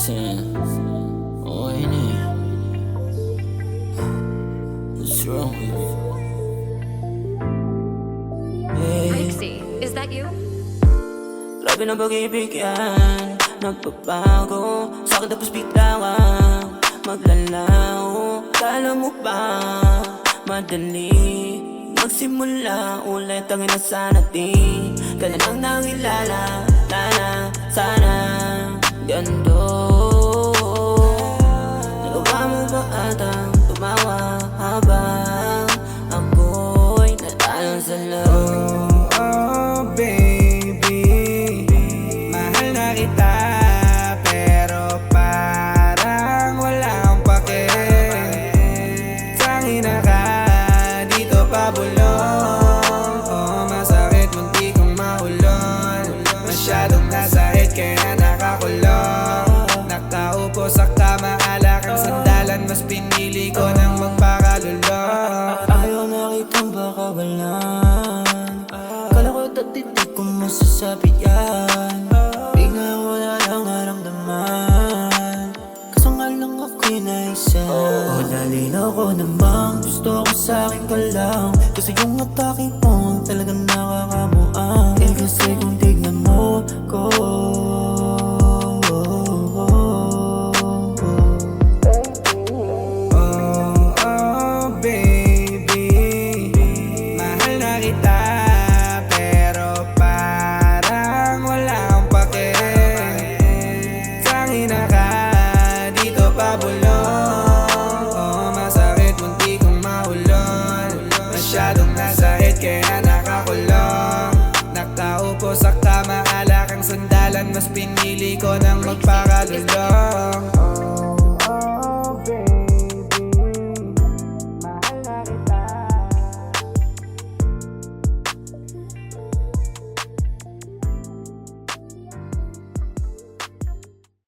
Listen, okay na eh. What's wrong with you? Hey, Lexi, is that you? grabe na pag-ibig yan, nagbabago. Sa'kin tapos biglaan maglalaho. Kala mo ba madali magsimula ulit ang inasahan natin? Kailan lang nakilala, sana ganito. Nagawa mo ba atang tumawa habang ako'y natalon sa loob? Oh, baby, mahal na kita, pero parang wala akong pake. Tangina ka, dito pa bulong. Oh, masakit, munti kong maulon. Masyadong nasahit kaya nakakulong. Nakaupo sa kama, alak ang sandalan. Mas pinili ko nang magpakalulong. Ayaw na kitang bakabalan. Kala ko dati di ko masasabi yan. Bigla wala lang naramdaman. Kaso nga lang ako'y naisa. Oh, nalinaw ko namang gusto ko sa'kin ka lang. Kasi yung atake mo ang talagang nakakamuang. Eh kasi kung tignan mo ko, masyadong nasahit kaya nakakulong. Nakaupo sa kama, alak ang sandalan. Mas pinili ko nang magpakalulong.